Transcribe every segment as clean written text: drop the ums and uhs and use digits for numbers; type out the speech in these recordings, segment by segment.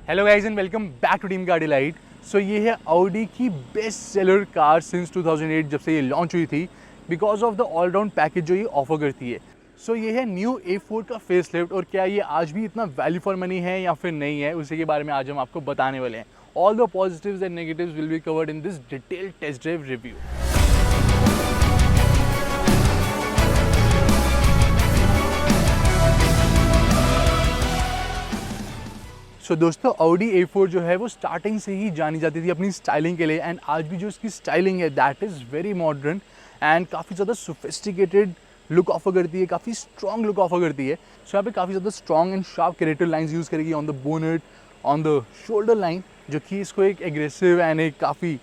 Hello guys and welcome back to team car delight. So ये है Audi की best seller car since 2008 जब से ये लॉन्च हुई थी because of the all round package जो ये ऑफर करती है। सो ये है न्यू A4 का फेस लिफ्ट और क्या ये आज भी इतना वैल्यू फॉर मनी है या फिर नहीं है, उसी के बारे में आज हम आपको बताने वाले हैं। All the positives and negatives will be covered in this detailed test drive review. So दोस्तों ऑडी A4 जो है वो स्टार्टिंग से ही जानी जाती थी अपनी स्टाइलिंग के लिए, एंड आज भी जो इसकी स्टाइलिंग है that is very modern and काफ़ी ज़्यादा सोफिस्टिकेटेड लुक ऑफर करती है, काफ़ी स्ट्रॉन्ग लुक ऑफर करती है। सो यहाँ पे काफ़ी ज़्यादा strong and sharp character lines use करेगी on the bonnet, on the shoulder line, जो कि इसको एक एग्रेसिव एंड एक काफ़ी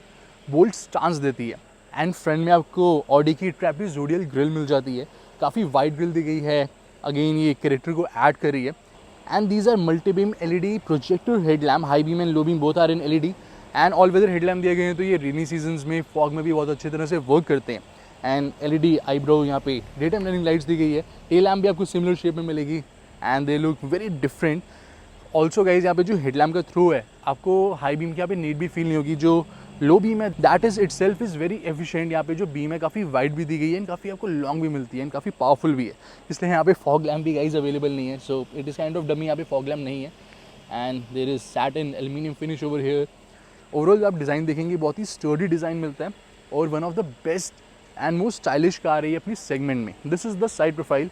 बोल्ड स्टांस देती है। एंड फ्रंट में आपको ऑडी की ट्रेपेजोइडल ग्रिल मिल जाती है, काफ़ी वाइड ग्रिल दी गई है, अगेन ये कैरेक्टर को ऐड कर रही है। And these are multi-beam LED projector headlamp, high beam and low beam both are in LED and all weather headlamp दिए गए हैं, तो ये रेनी सीजन्स में फॉग में भी बहुत अच्छी तरह से वर्क करते हैं। एंड LED आईब्रो यहाँ पे डे टाइम रनिंग लाइट्स दी गई है। टेल लैम्प भी आपको सिमिलर शेप में मिलेगी and they look very different. Also guys यहाँ पे जो हेडलैम्प का थ्रो है आपको हाई बीम की यहाँ पे नीड भी फील नहीं होगी। जो लो बीम है that is it self is very efficient. यहाँ पे जो बीम है काफ़ी वाइड भी दी गई है एंड काफ़ी आपको लॉन्ग भी मिलती है एंड काफ़ी पावरफुल भी है, इसलिए यहाँ पे फॉग लैम्प भी गाइज अवेलेबल नहीं है। So it is kind of dummy, यहाँ पे फॉग लैम्प नहीं है and there is satin aluminium finish over here. Overall आप डिज़ाइन देखेंगे बहुत ही स्टर्डी डिज़ाइन मिलता है और one of the best and most stylish car है ये अपनी सेगमेंट में। This is the side profile.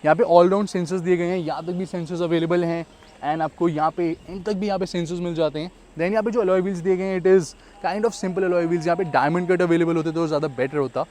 यहाँ पे ऑल राउंड सेंसर्स दिए गए हैं, यहाँ तक भी सेंसर्स अवेलेबल हैं एंड आपको यहाँ पे इन तक भी यहाँ पे सेंसर्स मिल जाते हैं। देन यहाँ पे जो अलॉय व्हील्स दिए गए हैं it is kind of simple alloy wheels. यहाँ पे डायमंड कट अवेलेबल होते तो ज़्यादा बेटर होता।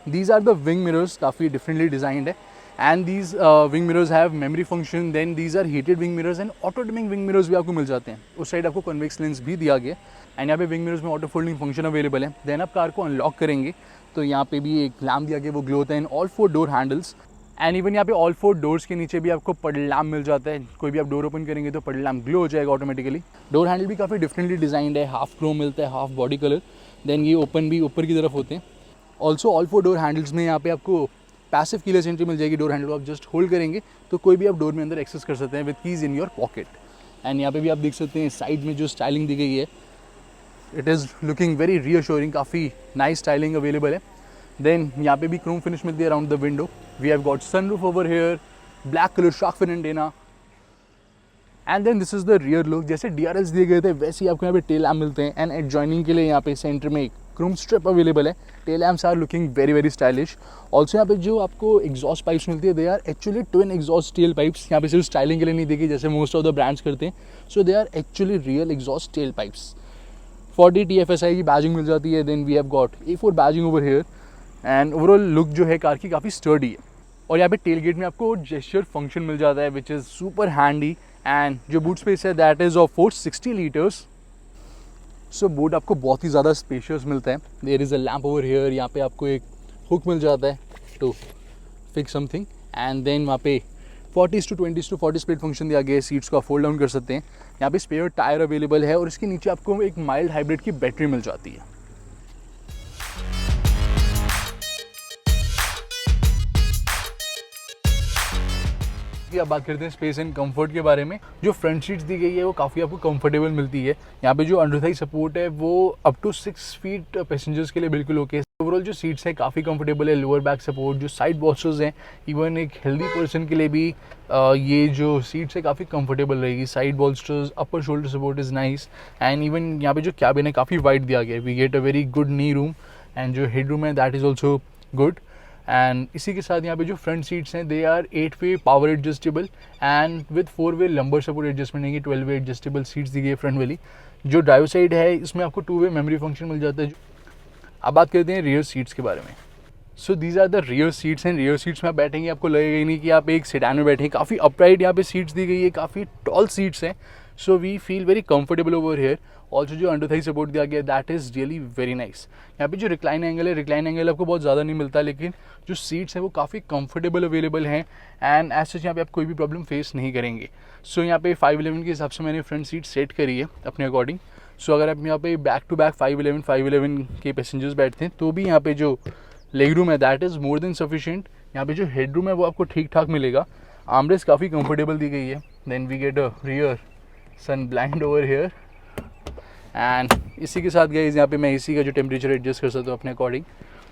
These are the wing mirrors, काफ़ी डिफरेंटली डिजाइंड है and these wing mirrors have memory function. Then these are heated wing mirrors and auto dimming wing mirrors भी आपको मिल जाते हैं। उस साइड आपको कन्वेक्स लेंस भी दिया गया एंड यहाँ पे विंग मिरर्स में ऑटो फोल्डिंग फंक्शन अवेलेबल है। देन आप कार को अनलॉक करेंगे तो यहाँ पे भी एक लैम्प दिया गया, वो ग्लो होता है in all 4 door handles and even यहाँ पे ऑल 4 डोर्स के नीचे भी आपको पडल लैम्प मिल जाता है। कोई भी आप डोर ओपन करेंगे तो पडल लैम्प ग्लो हो जाएगा ऑटोमेटिकली। डोर हैंडल भी काफ़ी डिफरेंटली डिजाइंड है, हाफ क्रोम मिलता है, हाफ बॉडी कलर। देन ये ओपन भी ऊपर की तरफ होते हैं। ऑल्सो ऑल 4 डोर हैंडल्स में यहाँ पे आपको पैसिव कीलेस एंट्री मिल जाएगी। डोर हैंडल को आप जस्ट होल्ड करेंगे तो कोई भी आप डोर में अंदर एक्सेस कर सकते हैं with keys in your pocket. And यहाँ पे भी आप देख सकते हैं साइड में जो स्टाइलिंग दी गई है it is looking very reassuring, काफ़ी नाइस स्टाइलिंग अवेलेबल है। देन यहाँ पे भी क्रोम फिनिश मिलती है around the window. We have got sunroof over here, black colour shark fin antenna and then this is the rear look. जैसे DRLs दिए गए थे वैसे ही आपको यहाँ पे टेल लैम्प मिलते हैं एंड एडजॉइनिंग के लिए यहाँ पे सेंटर में एक क्रोम स्ट्रिप अवेलेबल है। Tail lamps are looking very very stylish. Also यहाँ पे जो आपको एग्जॉस्ट पाइप्स मिलती है they are actually twin exhaust tail pipes. यहाँ पे सिर्फ स्टाइलिंग के लिए नहीं देखी जैसे मोस्ट ऑफ द ब्रांड्स करते हैं। So they are actually real exhaust tail pipes. 40 TFSI की बैजिंग मिल जाती है। Then we have got A4 badging over here and overall look जो है कार की काफ़ी स्टर्डी है। और यहाँ पे टेल गेट में आपको जेस्चर फंक्शन मिल जाता है which is super handy and जो बूट स्पेस है that is of 460 litres. So boot आपको बहुत ही ज़्यादा स्पेशियस मिलता है। There is a lamp over here, यहाँ पे आपको एक हुक मिल जाता है to fix something and then वहाँ पे 40:20:40 स्प्लिट फंक्शन दिया गया है। सीट्स को आप फोल्ड डाउन कर सकते हैं। यहाँ पे स्पेयर टायर अवेलेबल है और इसके नीचे आपको एक माइल्ड हाइब्रिड की बैटरी मिल जाती है। अब बात करते हैं स्पेस एंड कंफर्ट के बारे में। जो फ्रंट सीट्स दी गई है वो काफ़ी आपको कंफर्टेबल मिलती है। यहाँ पे जो अंडर थाई सपोर्ट है वो अप टू 6 फीट पैसेंजर्स के लिए बिल्कुल ओके है। ओवरऑल जो सीट्स है काफ़ी कंफर्टेबल है। लोअर बैक सपोर्ट, जो साइड बॉक्सेस हैं, इवन एक हेल्दी पर्सन के लिए भी ये जो सीट्स है काफ़ी कंफर्टेबल रहेगी। Side bolsters, upper shoulder support is nice and even यहाँ पे जो कैबिन है काफ़ी वाइड दिया गया है। We get a very good knee room and जो हेड रूम है that is also good. And इसी के साथ यहाँ पे जो फ्रंट सीट्स हैं दे आर 8-वे पावर एडजस्टेबल एंड विद 4-वे लंबर सपोर्ट एडजस्टमेंट है कि 12-वे एडजस्टेबल सीट्स दी गई है फ्रंट वाली। जो ड्राइवर साइड है इसमें आपको 2-वे मेमोरी फंक्शन मिल जाता है। अब बात करते हैं रियर सीट्स के बारे में। So these are the rear seats and rear seats में आप बैठेंगे आपको लगेगा ही नहीं कि आप एक सेडान में बैठे हैं। काफ़ी अपराइट यहाँ पे सीट्स दी गई है, काफ़ी टॉल सीट्स हैं। So we feel very comfortable over here. Also जो अंडर थाई सपोर्ट दिया गया that is really very nice. यहाँ पे जो रिक्लाइन एंगल है, रिक्लाइन एंगल आपको बहुत ज़्यादा नहीं मिलता लेकिन जो सीट्स हैं वो काफ़ी कंफर्टेबल अवेलेबल हैं एंड एज सच यहाँ पे आप कोई भी प्रॉब्लम फेस नहीं करेंगे। सो यहाँ पे 511 के हिसाब से मैंने फ्रंट सीट सेट करी है अपने अकॉर्डिंग। सो अगर आप यहाँ पे बैक टू बैक 511 के पैसेंजर्स बैठते हैं तो भी यहाँ पे जो लेग रूम है that is more than sufficient. यहाँ पे जो हेड रूम है वो आपको ठीक ठाक मिलेगा। आर्मरेस्ट काफ़ी कंफर्टेबल दी गई है। Then we get a rear sun blind over here. And इसी के साथ गाइस यहाँ पे मैं एसी का जो टेम्परेचर एडजस्ट कर सकता हूँ अपने अकॉर्डिंग।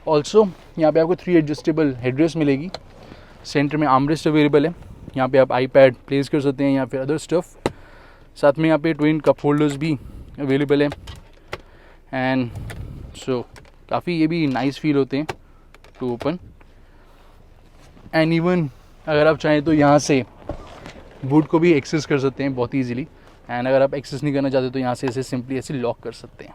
ऑल्सो यहाँ पे आपको 3 एडजस्टेबल हेडरेस्ट मिलेगी। सेंटर में आर्मरेस्ट अवेलेबल है, यहाँ पे आप आईपैड प्लेस कर सकते हैं या फिर अदर स्टफ़। साथ में यहाँ पे ट्विन कप होल्डर्स भी अवेलेबल है। एंड सो काफ़ी ये भी नाइस फील होते हैं टू ओपन। एंड इवन अगर आप चाहें तो यहाँ से बूट को भी एक्सेस कर सकते हैं बहुत ईजीली। एंड अगर आप एक्सेस नहीं करना चाहते तो यहाँ से इसे सिंपली ऐसे लॉक कर सकते हैं।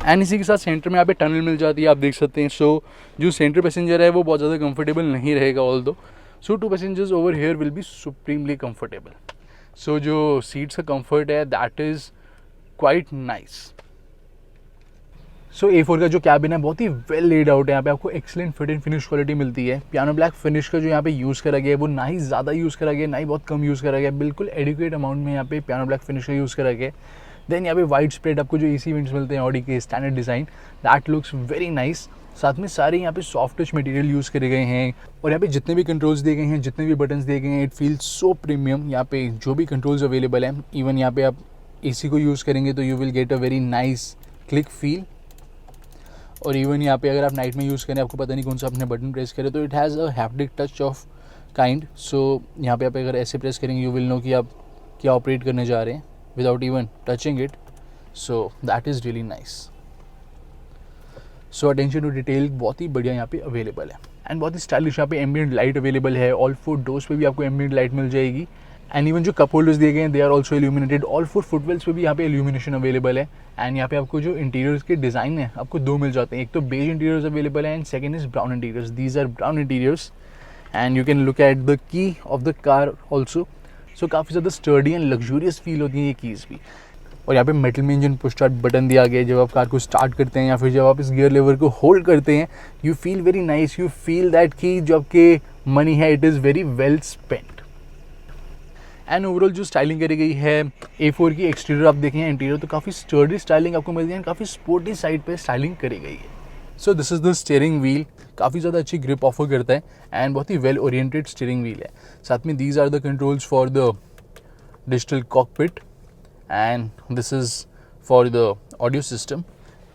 एंड इसी के साथ सेंटर में यहाँ पे टनल मिल जाती है, आप देख सकते हैं। सो जो सेंटर पैसेंजर है वो बहुत ज़्यादा कंफर्टेबल नहीं रहेगा, although so 2 passengers over here will be supremely comfortable. So जो सीट्स का कंफर्ट है that is quite nice. So A4 का जो कैबिन है बहुत ही वेल लेड आउट है। यहाँ पे आपको excellent fit and finish quality मिलती है। पियानो ब्लैक फिनिश का जो यहाँ पे यूज़ करा गया है वो ना ही ज़्यादा यूज़ करा गया है ना ही बहुत कम यूज़ करा गया है, बिल्कुल एडिक्वेट अमाउंट में यहाँ पे पियानो ब्लैक फिनिश का यूज़ करा गया है। देन यहाँ पे वाइड स्प्रेड आपको जो AC वेंट्स मिलते हैं ऑडी के standard design, that looks very nice. साथ में सारे यहाँ पे सॉफ्ट टच मटेरियल यूज़ करे गए हैं। और यहाँ पे जितने भी कंट्रोल्स दिए गए हैं, जितने भी बटन्स दिए गए हैं, इट फील्स सो प्रीमियम। यहाँ पे जो भी कंट्रोल्स अवेलेबल हैं, इवन यहाँ पे आप AC को यूज़ करेंगे तो you will get a very nice click feel. और इवन यहाँ पे अगर आप नाइट में यूज़ करें, आपको पता नहीं कौन सा अपने बटन प्रेस करें, तो it has a haptic touch of kind. So यहाँ पे आप अगर ऐसे प्रेस करेंगे यू विल नो कि आप क्या ऑपरेट करने जा रहे हैं without even touching it. So that is really nice. So attention to detail बहुत ही बढ़िया यहाँ पे अवेलेबल है। एंड बहुत ही स्टाइलिश यहाँ पे एम्बिएंट लाइट अवेलेबल है। ऑल 4 डोर्स पे भी आपको एम्बिएंट लाइट मिल जाएगी। एंड इवन जो कप होल्डर्स दिए गए हैं they are also illuminated. All 4 footwells पे भी यहाँ पे इल्यूमिनेशन अवेलेबल है। एंड यहाँ पे आपको जो इंटीरियर्स के डिज़ाइन है आपको 2 मिल जाते हैं। एक तो बेज इंटीरियर्स अवेलेबल है and second is brown interiors. These are brown interiors and you can look at the key of the car also. So काफ़ी ज़्यादा स्टर्डी एंड लग्जूरियस फील होती है ये कीज़ भी। और यहाँ पे मेटल में इंजन पुश स्टार्ट बटन दिया गया है। जब आप कार को स्टार्ट करते हैं या फिर जब आप इस गियर लेवर को होल्ड करते हैं, you feel very nice. You feel that कि जो आपके मनी है it is very well spent. And overall जो स्टाइलिंग करी गई है A4 की, एक्सटीरियर आप देखें इंटीरियर तो काफ़ी स्टर्डी स्टाइलिंग आपको मिलती है, काफ़ी स्पोर्टी साइड पे स्टाइलिंग करी गई है। So this is the steering wheel, काफ़ी ज़्यादा अच्छी ग्रिप ऑफर करता है एंड बहुत ही वेल ओरिएंटेड स्टीयरिंग व्हील है। साथ में these are the controls for the digital cockpit and this is for the audio system.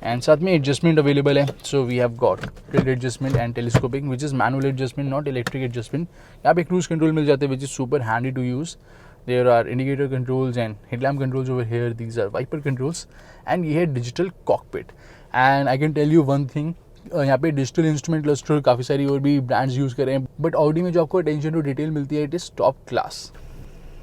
And साथ में एडजस्टमेंट अवेलेबल है। So we have got tilt adjustment and telescoping which is manual adjustment not electric adjustment. यहाँ पे cruise control मिल जाते हैं विच is super handy to use. There are indicator controls and headlamp controls over here. These are wiper controls and ये है digital cockpit. And I can tell you one thing, यहाँ पे digital instrument cluster काफ़ी सारी और भी brands use कर रहे हैं, बट ऑडी में जो आपको अटेंशन टू डिटेल मिलती है it is top class.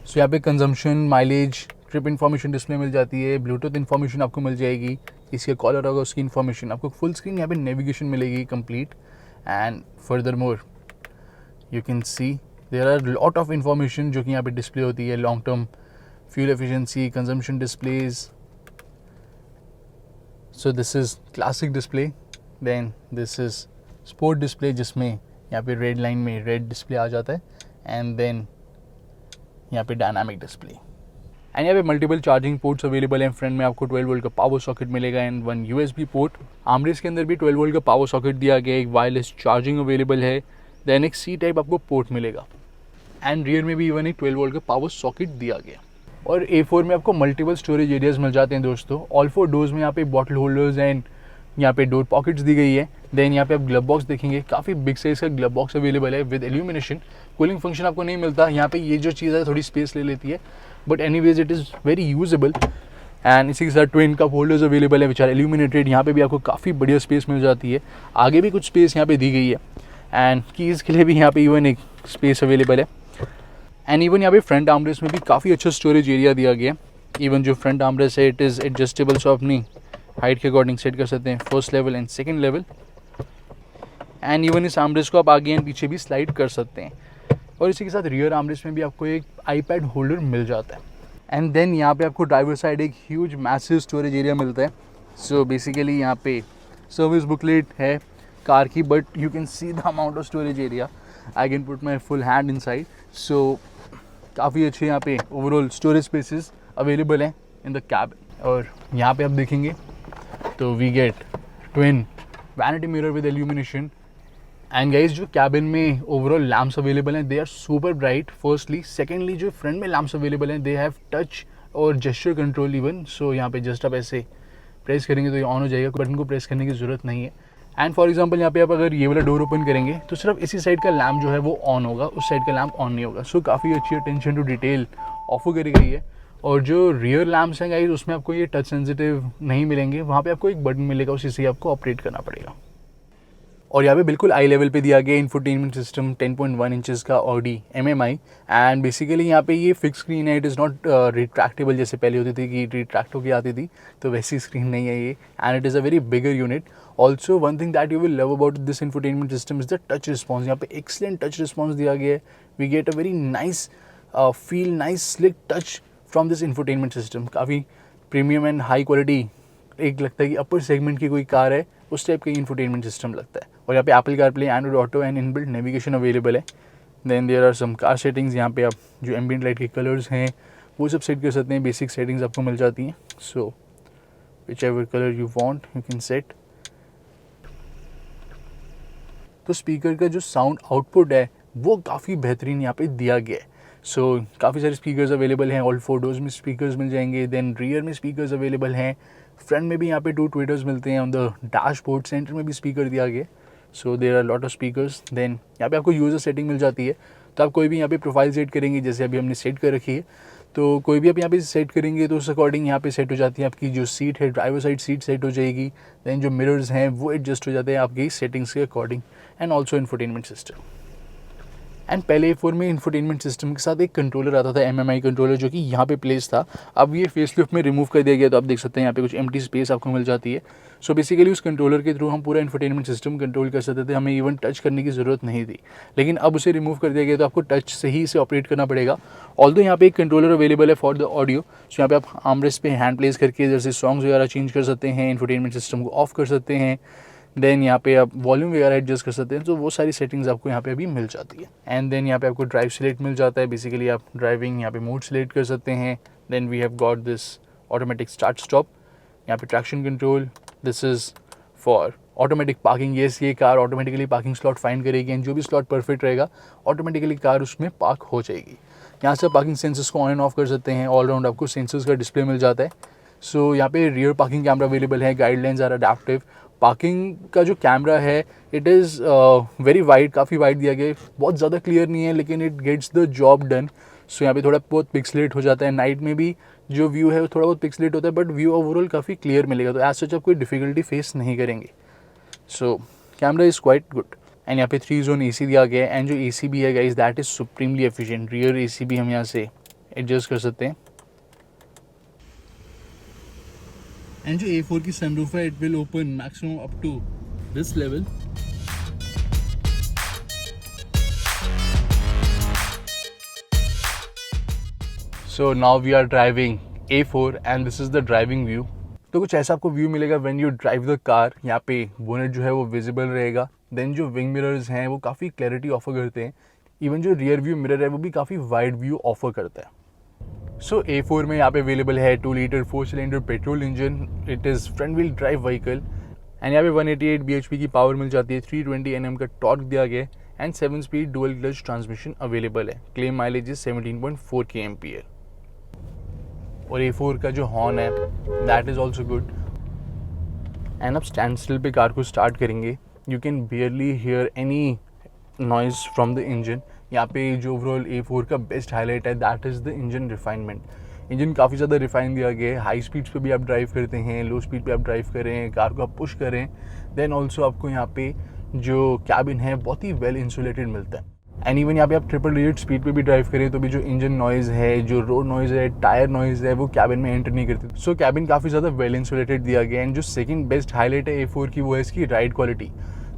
So यहाँ पे consumption, mileage, trip information display मिल जाती है, ब्लूटूथ इन्फॉर्मेशन आपको मिल जाएगी, इसके कॉलर होगा उसकी इन्फॉर्मेशन, आपको फुल स्क्रीन यहाँ पे नेविगेशन मिलेगी complete. And furthermore you can see there are lot of information जो कि यहाँ पे डिस्प्ले होती है, long term fuel efficiency, consumption displays. So this is classic display, then this is sport display जिसमें यहाँ पे रेड लाइन में रेड डिस्प्ले आ जाता है एंड देन यहाँ पे डायनामिक डिस्प्ले। एंड यहाँ पे मल्टीपल चार्जिंग पोर्ट्स अवेलेबल हैं। फ्रंट में आपको 12 वोल्ट का पावर सॉकेट मिलेगा एंड 1 USB पोर्ट। आर्मरेस्ट के अंदर भी 12 वोल्ट का पावर सॉकेट दिया गया है, एक वायरलेस चार्जिंग अवेलेबल है, देन एक C टाइप आपको पोर्ट मिलेगा एंड रियर में भी इवन एक 12 वोल्ट का पावर सॉकेट दिया गया। और A4 में आपको मल्टीपल स्टोरेज एरियाज मिल जाते हैं दोस्तों। ऑल 4 डोर्स में यहाँ पे बॉटल होल्डर्स एंड यहाँ पे डोर पॉकेट्स दी गई है। देन यहाँ पे आप ग्लव बॉक्स देखेंगे, काफ़ी बिग साइज का ग्लव बॉक्स अवेलेबल है विद इल्यूमिनेशन। कूलिंग फंक्शन आपको नहीं मिलता यहाँ पे, ये जो चीज़ है थोड़ी स्पेस ले लेती है, but anyways it is very usable. And इसी के साथ ट्विन कप होल्डर्स अवेलेबल है विच आर इल्यूमिनेटेड। यहाँ पे भी आपको काफ़ी बढ़िया स्पेस मिल जाती है, आगे भी कुछ स्पेस यहाँ पे दी गई है एंड कीज़ के लिए भी यहाँ पे इवन एक स्पेस अवेलेबल है। एंड इवन यहाँ पे फ्रंट आर्मरेस्ट में भी काफ़ी अच्छा स्टोरेज एरिया दिया गया है। इवन जो फ्रंट आर्मरेस्ट है इट इज़ एडजस्टेबल, सो अपनी हाइट के अकॉर्डिंग सेट कर सकते हैं first level and second level. And even इस आर्मरेस्ट को आप आगे एंड पीछे भी स्लाइड कर सकते हैं। और इसी के साथ रियर आर्मरेस्ट में भी आपको एक आईपैड होल्डर मिल जाता है। एंड देन यहाँ पे आपको ड्राइवर साइड एक ह्यूज मैसिव स्टोरेज एरिया मिलता है। सो बेसिकली यहाँ पे सर्विस बुकलेट है कार की, but you can see the amount of storage area. I can put my full hand inside. So काफ़ी अच्छे यहाँ पे ओवरऑल स्टोरेज स्पेसेस अवेलेबल हैं इन द कैबिन। और यहाँ पे आप देखेंगे तो we get twin vanity mirror with illumination and guys जो कैबिन में ओवरऑल लैम्प्स अवेलेबल हैं they are super bright firstly. Secondly जो फ्रंट में लैम्प्स अवेलेबल हैं दे हैव टच और जेस्चर कंट्रोल इवन. सो यहाँ पे जस्ट आप ऐसे प्रेस करेंगे तो ये ऑन हो जाएगा, बटन को प्रेस करने की ज़रूरत नहीं है. एंड फॉर एग्जांपल यहाँ पे आप अगर ये वाला डोर ओपन करेंगे तो सिर्फ इसी साइड का लैम्प जो है वो ऑन होगा, उस साइड का लैम्प ऑन नहीं होगा. सो काफ़ी अच्छी अटेंशन टू डिटेल ऑफर करी गई है. और जो रियर लैम्प्स हैं गाइस उसमें आपको ये टच सेंसिटिव नहीं मिलेंगे, वहाँ पे आपको एक बटन मिलेगा, उसी से आपको ऑपरेट करना पड़ेगा. और यहाँ पे बिल्कुल आई लेवल पे दिया गया इंफोटेनमेंट सिस्टम 10.1 इंचेस का ऑडी MMI. एंड बेसिकली यहाँ पे ये फिक्स स्क्रीन है, इट इज़ नॉट रिट्रैक्टेबल जैसे पहले होती थी कि रिट्रैक्ट होकर आती थी, तो वैसी स्क्रीन नहीं है ये. And it is a very bigger unit. Also one thing that you will love about this infotainment system is the touch response. यहाँ पे एक्सलेंट टच रिस्पॉन्स दिया गया है. We get a very nice feel, nice slick touch from this infotainment system. काफ़ी premium and high quality, एक लगता है कि अपर सेगमेंट की कोई कार है उस टाइप का इंफोटेनमेंट सिस्टम लगता है. और यहाँ पे Apple CarPlay, Android Auto and inbuilt navigation available है. Then there are some car settings. यहाँ पे आप जो एम्बिएंट लाइट के कलर्स हैं वो सब सेट कर सकते हैं. बेसिक सेटिंग्स आपको मिल जाती हैं. So whichever colour you want you can set. तो स्पीकर का जो साउंड आउटपुट है वो काफ़ी बेहतरीन यहाँ पे दिया गया है. सो काफ़ी सारे स्पीकर्स अवेलेबल हैं. ऑल 4 डोर्स में स्पीकर्स मिल जाएंगे. देन रियर में स्पीकर्स अवेलेबल हैं. फ्रंट में भी यहाँ पे 2 ट्विटर्स मिलते हैं. ऑन द डैशबोर्ड सेंटर में भी स्पीकर दिया गया. So there are lot of speakers. Then यहाँ पे आपको यूज़र सेटिंग मिल जाती है, तो आप कोई भी यहाँ पे प्रोफाइल सेट करेंगे, जैसे अभी हमने सेट कर रखी है, तो कोई भी आप यहाँ पे सेट करेंगे तो उस अकॉर्डिंग यहाँ पे सेट हो जाती है. आपकी जो सीट है, ड्राइवर साइड सीट सेट हो जाएगी. देन जो मिरर्स हैं वो एडजस्ट हो जाते हैं आपकी सेटिंग्स के according. And also infotainment system. And पहले A4 में इंफोटेनमेंट सिस्टम के साथ एक कंट्रोलर आता था, MMI कंट्रोलर, जो कि यहाँ पे प्लेस था. अब ये फेसलिफ्ट में रिमूव कर दिया गया, तो आप देख सकते हैं यहाँ पे कुछ एम्प्टी स्पेस आपको मिल जाती है. सो बेसिकली उस कंट्रोलर के थ्रू हम पूरा इंफोटेनमेंट सिस्टम कंट्रोल कर सकते थे, हमें इवन टच करने की ज़रूरत नहीं थी. लेकिन अब उसे रिमूव कर दिया गया, तो आपको टच से ही इसे ऑपरेट करना पड़ेगा. ऑल्दो यहाँ पे एक कंट्रोलर अवेलेबल है फॉर द ऑडियो. सो यहाँ पे आप आर्मरेस्ट पे हैंड प्लेस करके जैसे सॉन्ग्स वगैरह चेंज कर सकते हैं, इंफोटेनमेंट सिस्टम को ऑफ कर सकते हैं. देन यहाँ पे आप वॉल्यूम वगैरह एडजस्ट कर सकते हैं. तो वो सारी सेटिंग्स आपको यहाँ पे अभी मिल जाती है. एंड देन यहाँ पे आपको ड्राइव सिलेक्ट मिल जाता है. बेसिकली आप ड्राइविंग यहाँ पे मोड सिलेक्ट कर सकते हैं. Then we have got this automatic start stop. यहाँ पे traction control, this is for automatic parking. ये car automatically parking slot find करेगी एंड जो भी स्लॉट परफेक्ट रहेगा ऑटोमेटिकली कार उसमें पार्क हो जाएगी. यहाँ से पार्किंग सेंसर्स को ऑन एंड ऑफ कर सकते हैं. ऑलराउंड आपको सेंसर्स का डिस्प्ले मिल जाता है. सो यहाँ पे रियर पार्किंग कैमरा अवेलेबल है. Guidelines are adaptive. पार्किंग का जो कैमरा है इट इज़ वेरी वाइड, काफ़ी वाइड दिया गया है. बहुत ज़्यादा क्लियर नहीं है लेकिन it gets the job done. So यहाँ पे थोड़ा बहुत पिक्सलेट हो जाता है. नाइट में भी जो व्यू है वो थोड़ा बहुत पिक्सलेट होता है, बट व्यू ओवरऑल काफ़ी क्लियर मिलेगा. तो एज सच आप कोई डिफिकल्टी फेस नहीं करेंगे. So camera is quite good. And यहाँ पे 3 जोन AC दिया गया है. एंड जो AC भी है guys that is supremely efficient. Rear AC भी हम यहाँ से एडजस्ट कर सकते हैं. एंड जो A4 की सनरूफ है it will open maximum up to this level. So now we are driving A4 and this is the driving view. तो कुछ ऐसा आपको व्यू मिलेगा when you drive the car. यहाँ पे बोनेट जो है वो विजिबल रहेगा. देन जो विंग मिरर्स हैं वो काफ़ी क्लैरिटी ऑफर करते हैं. इवन जो रियर व्यू मिरर है वो भी काफ़ी वाइड व्यू ऑफर करता है. सो A4 में यहाँ पे अवेलेबल है 2 litre 4 cylinder petrol engine. It is front wheel drive vehicle. And यहाँ पे 188 bhp की पावर मिल जाती है. 320 Nm का टॉर्क दिया गया है. And 7 speed dual clutch transmission available है. Claim mileage is 17.4 kmph. और A4 का जो हॉर्न है that is also good. And आप स्टैंड स्टिल पे कार को स्टार्ट करेंगे you can barely hear any noise from the engine. यहाँ पे जो ओवरऑल A4 का बेस्ट हाईलाइट है that is the engine refinement. Engine काफ़ी ज़्यादा रिफाइन दिया गया है. हाई स्पीड्स पे भी आप ड्राइव करते हैं, लो स्पीड पे आप ड्राइव करें, कार को आप पुश करें. देन ऑल्सो आपको यहाँ पे जो कैबिन है बहुत ही वेल इंसुलेटेड मिलता है. एंड इवन यहाँ पे आप ट्रिपल डिजिट स्पीड पे भी ड्राइव करें तो भी जो इंजन नॉइज़ है, जो रोड नॉइज़ है, टायर नॉइज़ है वो कैबिन में एंटर नहीं करती. सो कैबिन काफ़ी ज़्यादा वेल इंसुलेटेड दिया गया है. एंड जो सेकंड बेस्ट हाईलाइट है A4 की वो है इसकी राइड क्वालिटी.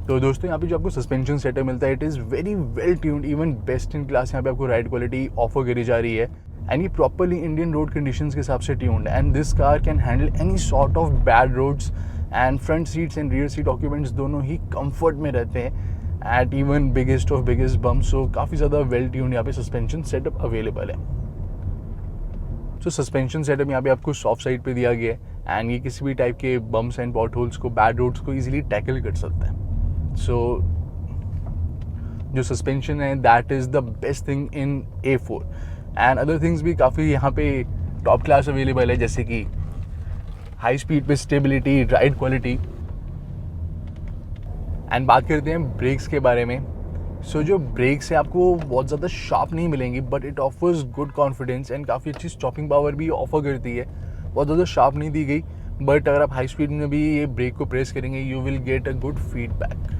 तो दोस्तों यहाँ पे जो आपको सस्पेंशन सेटअप मिलता है it is very well tuned. Even best in class यहाँ पे आपको राइड क्वालिटी ऑफर करी जा रही है. एंड ये प्रॉपरली इंडियन रोड कंडीशंस के हिसाब से ट्यून्ड है. And this car can handle any sort of bad roads. And front seats and rear seat occupants दोनों ही कंफर्ट में रहते हैं at even biggest of biggest bump. So काफ़ी ज़्यादा वेल ट्यून्ड यहाँ पे सस्पेंशन सेटअप अवेलेबल है. सो सस्पेंशन सेटअप यहाँ पे आपको सॉफ्ट साइड पे दिया गया है. एंड ये किसी भी टाइप के बम्प्स एंड पॉट होल्स को, बैड रोड्स को ईजिली टैकल कर सकता है. सो जो सस्पेंशन है that is the best thing in A4 and other things भी काफ़ी यहाँ पे टॉप क्लास अवेलेबल है, जैसे कि हाई स्पीड पे स्टेबिलिटी, राइड क्वालिटी। एंड बात करते हैं ब्रेक्स के बारे में। सो जो ब्रेक्स है आपको बहुत ज़्यादा शार्प नहीं मिलेंगी, but it offers good confidence and काफ़ी अच्छी स्टॉपिंग पावर भी ऑफर करती है। बहुत ज़्यादा शार्प नहीं दी गई, बट अगर आप हाई स्पीड में भी ये ब्रेक को प्रेस करेंगे you will get a good feedback.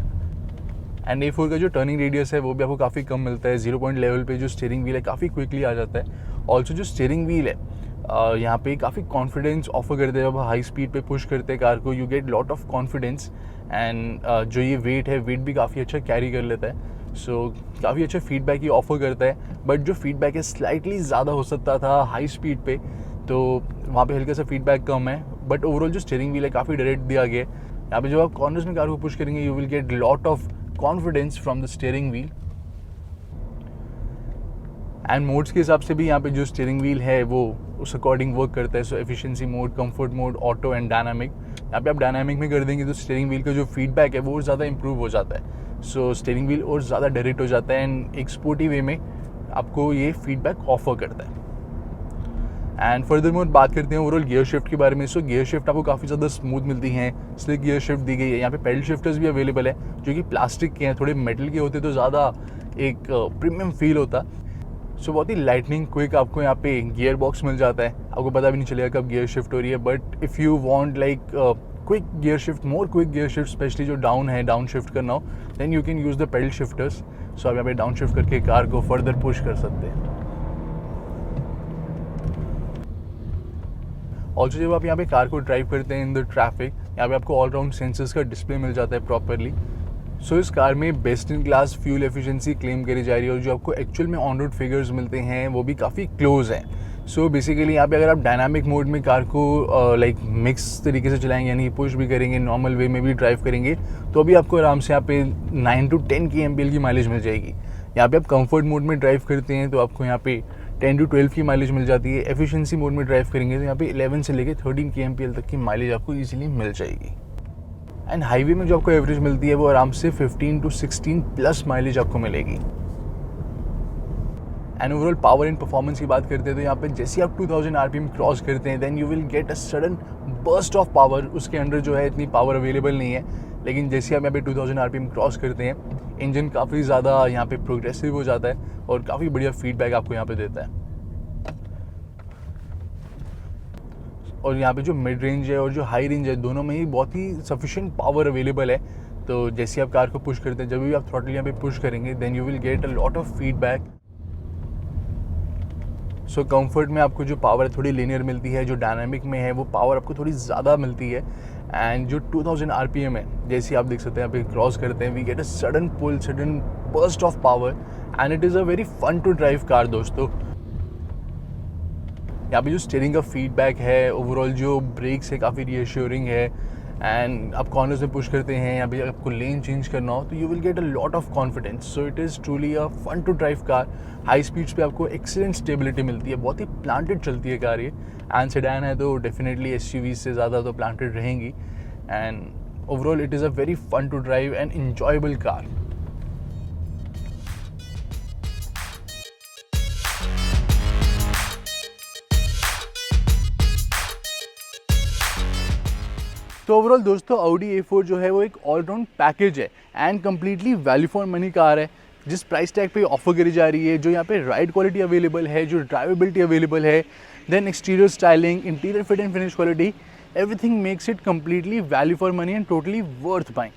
And A4 का जो टर्निंग रेडियस है वो भी आपको काफ़ी कम मिलता है। 0 पॉइंट लेवल पे जो स्टीयरिंग व्हील है काफ़ी क्विकली आ जाता है। ऑल्सो जो स्टीयरिंग व्हील है यहाँ पे काफ़ी कॉन्फिडेंस ऑफर करते हैं। जब हाई स्पीड पे पुश करते हैं कार को you get lot of confidence and जो ये वेट है वेट भी काफ़ी अच्छा कैरी कर लेता है। सो काफ़ी अच्छा फीडबैक ये ऑफर करता है, बट जो फीडबैक है स्लाइटली ज़्यादा हो सकता था हाई स्पीड पे, तो वहाँ पे हल्का सा फीडबैक कम है। बट ओवरऑल जो स्टीयरिंग व्हील है काफ़ी डायरेक्ट दिया गया है। यहाँ पे जब आप कॉर्नर्स में कार को पुश करेंगे you will get lot of confidence from the steering wheel. And modes के हिसाब से भी यहाँ पे जो स्टीयरिंग व्हील है वो उस अकॉर्डिंग वर्क करता है। So efficiency mode, comfort mode, auto and dynamic. यहाँ पे आप डायनामिक में कर देंगे तो स्टीयरिंग व्हील का जो फीडबैक है वो और ज़्यादा इंप्रूव हो जाता है। सो स्टीयरिंग व्हील और ज़्यादा डायरेक्ट हो जाता है एंड एक स्पोर्टी वे में आपको ये फीडबैक ऑफर करता है। एंड फर्दर मोड बात करते हैं ओवरऑल गियर शिफ्ट के बारे में। सो गियर शिफ्ट आपको काफ़ी ज़्यादा स्मूथ मिलती हैं, स्लिक गियर शिफ्ट दी गई है। यहाँ पे पेडल शिफ्टर्स भी अवेलेबल है जो कि प्लास्टिक के हैं, थोड़े मेटल के होते तो ज़्यादा एक प्रीमियम फील होता। सो बहुत ही लाइटनिंग क्विक आपको यहाँ पे गियर बॉक्स मिल जाता है, आपको पता भी नहीं चलेगा कब गियर शिफ्ट हो रही है। But if you want like quick gear shift, more quick gear shift, specially जो डाउन है, डाउन शिफ्ट करना हो, then you can use the paddle shifters. So आप यहाँ पे डाउन शिफ्ट करके कार को फर्दर पुश कर सकते हैं। ऑल्सो जब आप यहाँ पे कार को ड्राइव करते हैं इन द ट्रैफिक, यहाँ पे आपको ऑल राउंड सेंसर्स का डिस्प्ले मिल जाता है प्रॉपरली। सो इस कार में best in class fuel efficiency claim करी जा रही है और जो आपको एक्चुअल में ऑन रोड फिगर्स मिलते हैं वो भी काफ़ी क्लोज हैं। सो बेसिकली यहाँ पे अगर आप डायनामिक मोड में कार को लाइक मिक्स तरीके से चलाएंगे, यानी पुश भी करेंगे, नॉर्मल वे में भी ड्राइव करेंगे, तो अभी आपको आराम से यहाँ पे 9 to 10 kmpl की माइलेज मिल जाएगी। यहाँ पे आप कंफर्ट मोड में ड्राइव करते हैं तो आपको यहाँ पे 10 to 12 की माइलेज मिल जाती है। एफिशिएंसी मोड में ड्राइव करेंगे तो यहाँ पे 11 से लेकर 13 kmpl तक की माइलेज आपको ईजिली मिल जाएगी। एंड हाईवे में जो आपको एवरेज मिलती है वो आराम से 15 to 16 प्लस माइलेज आपको मिलेगी। And overall power and performance की बात करते हैं तो यहाँ पे जैसे आप 2000 RPM क्रॉस करते हैं then you will get a sudden burst of power. उसके अंडर जो है इतनी पावर अवेलेबल नहीं है, लेकिन जैसे आप यहाँ पे 2000 RPM क्रॉस करते हैं इंजन काफ़ी ज़्यादा यहाँ पे प्रोग्रेसिव हो जाता है और काफ़ी बढ़िया फीडबैक आपको यहाँ पे देता है। और यहाँ पे जो मिड रेंज है और जो हाई रेंज है दोनों में ही बहुत ही सफिशिएंट पावर अवेलेबल है। तो जैसे आप कार को पुश करते हैं, जब भी आप थ्रॉटल यहाँ पे पुश करेंगे then you will get a lot of feedback. So comfort में आपको जो पावर थोड़ी लीनियर मिलती है, जो डायनामिक में है वो पावर आपको थोड़ी ज़्यादा मिलती है। एंड जो 2000 RPM है जैसे आप देख सकते हैं यहाँ पे क्रॉस करते हैं we get a sudden pull, sudden burst of power and it is a very fun to drive car दोस्तों। यहाँ पे जो स्टीयरिंग का फीडबैक है, ओवरऑल जो ब्रेक्स है काफ़ी रीअश्योरिंग है। एंड आप कॉर्नर्स में पुश करते हैं, यहाँ पे आपको लेन चेंज करना हो तो you will get a lot of confidence. So it is truly a fun to drive car. High speeds पे आपको एक्सीलेंट स्टेबिलिटी मिलती है, बहुत ही प्लांटेड चलती है कार ये। एंड सेडान है तो डेफिनेटली SUV से ज़्यादा तो प्लांटेड रहेंगी। And overall it is a very fun to drive and enjoyable car. तो ओवरऑल दोस्तों Audi A4 जो है वो एक ऑलराउंड पैकेज है and completely value for money car है। जिस प्राइस टैग पे ऑफर करी जा रही है, जो यहाँ पे राइड क्वालिटी अवेलेबल है, जो ड्राइवेबिलिटी अवेलेबल है, then exterior styling, interior fit and finish quality, everything makes it completely value for money and totally worth buying.